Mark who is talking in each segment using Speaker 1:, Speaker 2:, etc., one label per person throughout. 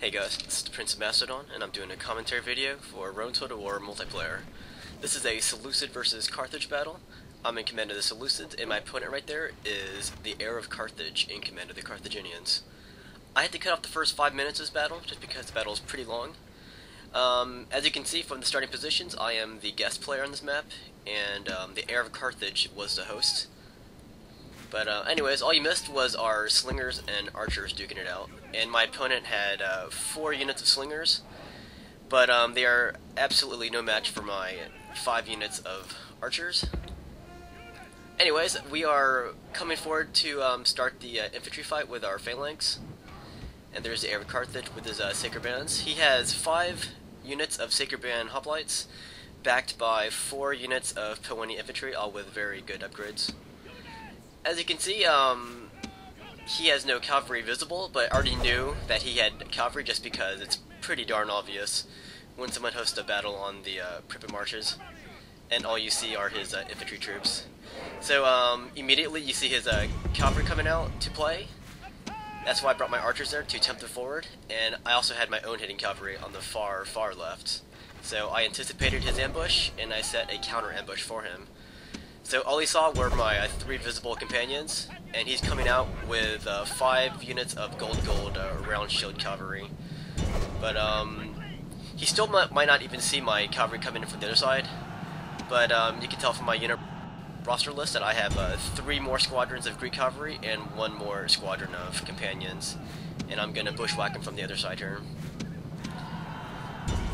Speaker 1: Hey guys, this is the Prince of Macedon, and I'm doing a commentary video for Rome Total War multiplayer. This is a Seleucid versus Carthage battle. I'm in command of the Seleucids, and my opponent right there is the heir of Carthage in command of the Carthaginians. I had to cut off the first 5 minutes of this battle, just because the battle is pretty long. As you can see from the starting positions, I am the guest player on this map, and the heir of Carthage was the host. But anyways, all you missed was our slingers and archers duking it out. And my opponent had 4 units of slingers, but they are absolutely no match for my 5 units of archers. Anyways, we are coming forward to start the infantry fight with our phalanx. And there's the heir of Carthage with his sacred bands. He has 5 units of sacred band hoplites, backed by 4 units of Pewani infantry, all with very good upgrades. As you can see, he has no cavalry visible, but I already knew that he had cavalry just because it's pretty darn obvious when someone hosts a battle on the Pripyat marches, and all you see are his infantry troops. So immediately you see his cavalry coming out to play. That's why I brought my archers there to tempt them forward, and I also had my own hitting cavalry on the far left. So I anticipated his ambush, and I set a counter ambush for him. So all he saw were my 3 visible companions, and he's coming out with 5 units of gold round shield cavalry. But he still might not even see my cavalry coming in from the other side. But you can tell from my unit roster list that I have 3 more squadrons of Greek cavalry and 1 more squadron of companions, and I'm gonna bushwhack him from the other side here.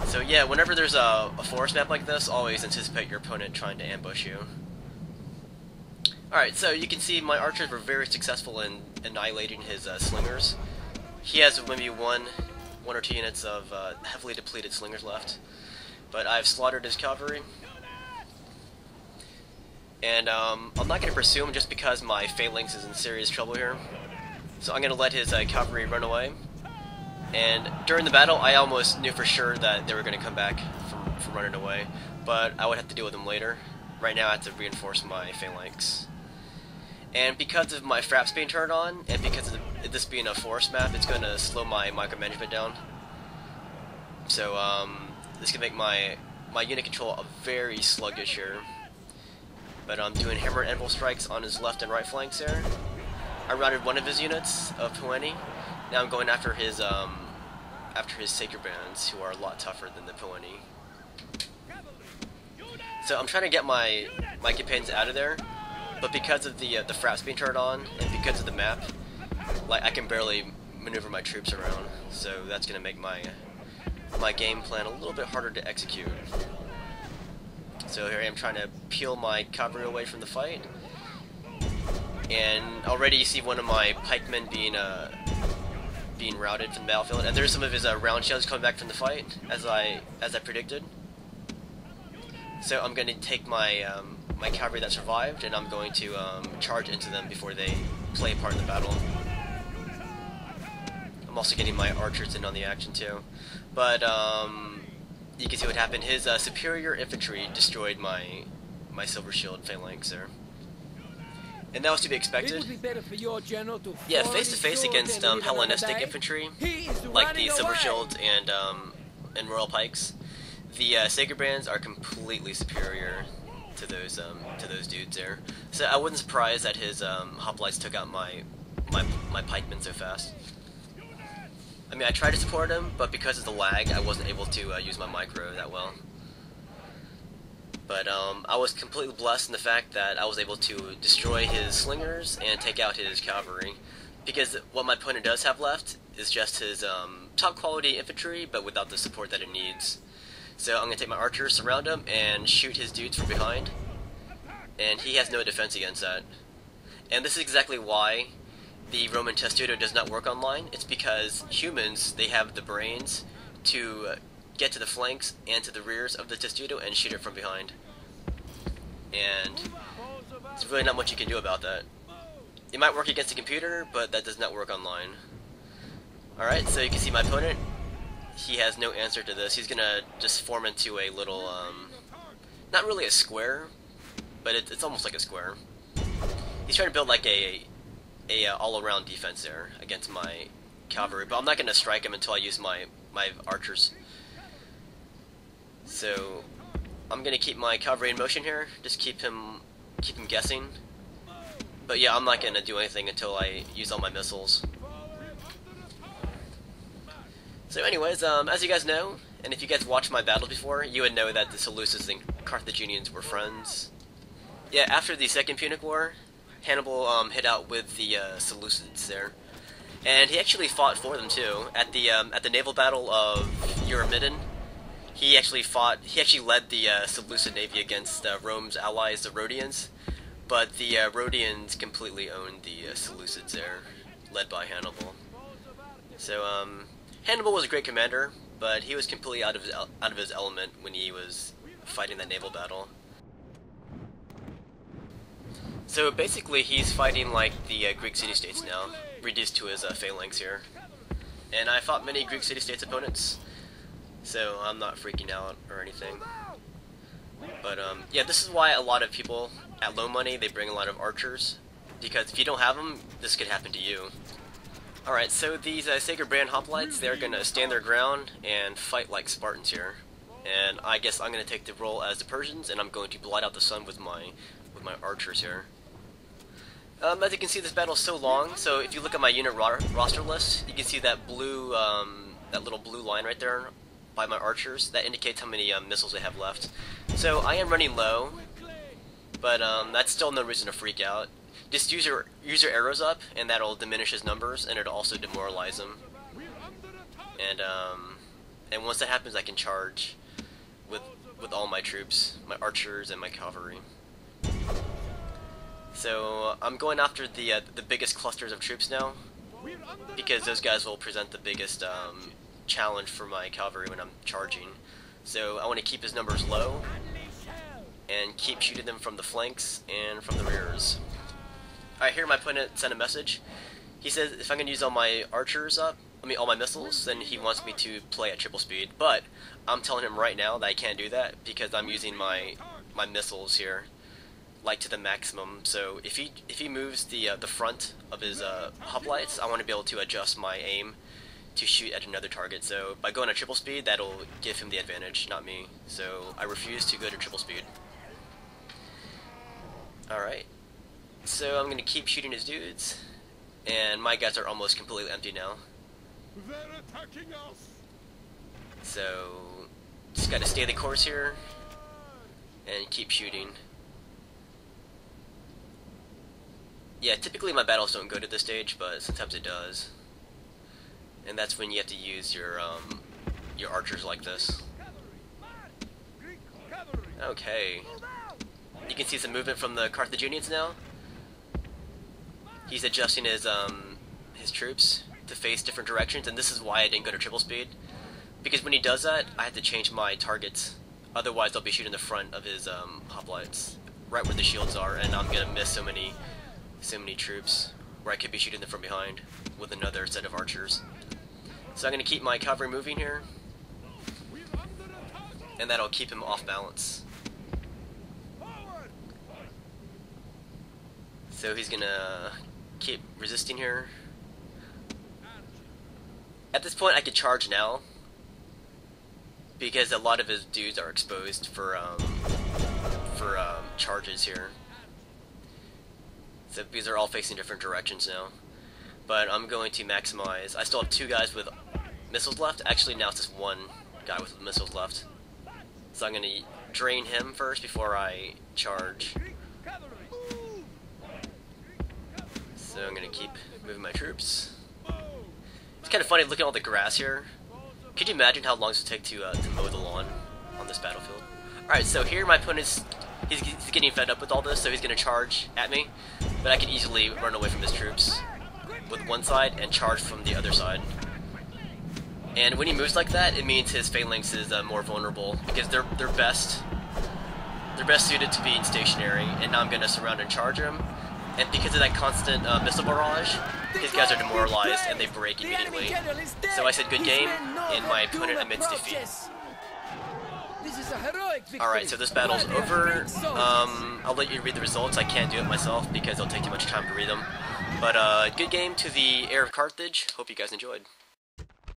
Speaker 1: So yeah, whenever there's a forest map like this, always anticipate your opponent trying to ambush you. Alright, so you can see my archers were very successful in annihilating his slingers. He has maybe one or 2 units of heavily depleted slingers left, but I've slaughtered his cavalry. And I'm not going to pursue him just because my phalanx is in serious trouble here. So I'm going to let his cavalry run away. And during the battle, I almost knew for sure that they were going to come back from running away, but I would have to deal with them later. Right now I have to reinforce my phalanx. And because of my fraps being turned on, and because of this being a forest map, it's going to slow my micromanagement down. So this can make my unit control very sluggish here. But I'm doing hammer and anvil strikes on his left and right flanks there. I routed one of his units of Pewani. Now I'm going after his sacred bands, who are a lot tougher than the Pewani. So I'm trying to get my companions out of there, but because of the fraps being turned on and because of the map, like I can barely maneuver my troops around. So that's gonna make my game plan a little bit harder to execute. So here I am trying to peel my cavalry away from the fight, and already you see one of my pikemen being routed from the battlefield, and there's some of his round shells coming back from the fight, as I predicted. So I'm going to take my my cavalry that survived, and I'm going to charge into them before they play a part in the battle. I'm also getting my archers in on the action too, but you can see what happened. His superior infantry destroyed my silver shield phalanx there, and that was to be expected. Yeah, face to face against Hellenistic infantry, like the silver shields and royal pikes, the sacred bands are completely superior to those dudes there. So I wasn't surprised that his hoplites took out my pikemen so fast. I mean, I tried to support him, but because of the lag, I wasn't able to use my micro that well. But I was completely blessed in the fact that I was able to destroy his slingers and take out his cavalry, because what my opponent does have left is just his top quality infantry, but without the support that it needs. So I'm going to take my archers, surround him, and shoot his dudes from behind, and he has no defense against that. And this is exactly why the Roman testudo does not work online. It's because humans, they have the brains to get to the flanks and to the rears of the testudo and shoot it from behind. And there's really not much you can do about that. It might work against a computer, but that does not work online. Alright, so you can see my opponent. He has no answer to this. He's gonna just form into a little, not really a square, but it's almost like a square. He's trying to build like a all-around defense there against my cavalry, but I'm not going to strike him until I use my archers. So I'm going to keep my cavalry in motion here, just keep him guessing. But yeah, I'm not going to do anything until I use all my missiles. So anyways, as you guys know, and if you guys watched my battles before, you would know that the Seleucids and Carthaginians were friends. Yeah, after the Second Punic War, Hannibal hit out with the Seleucids there, and he actually fought for them too. At the naval battle of Eurymedon, he actually led the Seleucid navy against Rome's allies, the Rhodians, but the Rhodians completely owned the Seleucids there, led by Hannibal. So Hannibal was a great commander, but he was completely out of his element when he was fighting that naval battle. So basically, he's fighting like the Greek city-states now, reduced to his phalanx here. And I fought many Greek city-states opponents, so I'm not freaking out or anything. But yeah, this is why a lot of people at low money, they bring a lot of archers, because if you don't have them, this could happen to you. Alright, so these Sacred Brand hoplites, they're going to stand their ground and fight like Spartans here. And I guess I'm going to take the role as the Persians, and I'm going to blot out the sun with my archers here. As you can see, this battle is so long, so if you look at my unit roster list, you can see that blue, that little blue line right there by my archers. That indicates how many missiles they have left. So I am running low, but that's still no reason to freak out. Just use your arrows up, and that'll diminish his numbers, and it'll also demoralize him. And once that happens, I can charge with all my troops, my archers and my cavalry. So I'm going after the biggest clusters of troops now, because those guys will present the biggest challenge for my cavalry when I'm charging. So I want to keep his numbers low and keep shooting them from the flanks and from the rears. Alright, here my opponent sent a message. He says if I'm going to use all my archers up, all my missiles, then he wants me to play at triple speed. But I'm telling him right now that I can't do that because I'm using my missiles here, like to the maximum. So if he moves the front of his hoplites, I want to be able to adjust my aim to shoot at another target. So by going at triple speed, that'll give him the advantage, not me. So I refuse to go to triple speed. Alright. So I'm going to keep shooting his dudes, and my guys are almost completely empty now.
Speaker 2: They're attacking us.
Speaker 1: So just got to stay the course here and keep shooting. Yeah, typically my battles don't go to this stage, but sometimes it does, and that's when you have to use your archers like this. Okay, you can see some movement from the Carthaginians now. He's adjusting his troops to face different directions, and this is why I didn't go to triple speed. Because when he does that, I have to change my targets. Otherwise, I'll be shooting the front of his hoplites, right where the shields are, and I'm gonna miss so many troops where I could be shooting them from behind with another set of archers. So I'm gonna keep my cavalry moving here, and that'll keep him off balance. So he's gonna keep resisting here. At this point I could charge now, because a lot of his dudes are exposed for charges here. So these are all facing different directions now. But I'm going to maximize. I still have 2 guys with missiles left. Actually now it's just 1 guy with missiles left. So I'm gonna drain him first before I charge. So I'm gonna keep moving my troops. It's kind of funny looking at all the grass here. Could you imagine how long it would take to mow the lawn on this battlefield? Alright, so here my opponent's he's getting fed up with all this, so he's gonna charge at me. But I can easily run away from his troops with one side and charge from the other side. And when he moves like that, it means his phalanx is more vulnerable, because they're best suited to being stationary. And now I'm gonna surround and charge him. And because of that constant missile barrage, his guys are demoralized and they break immediately. So I said good game, and my opponent admits defeat. Alright, so this battle's over. I'll let you read the results. I can't do it myself because it'll take too much time to read them. But good game to the heir of Carthage. Hope you guys enjoyed.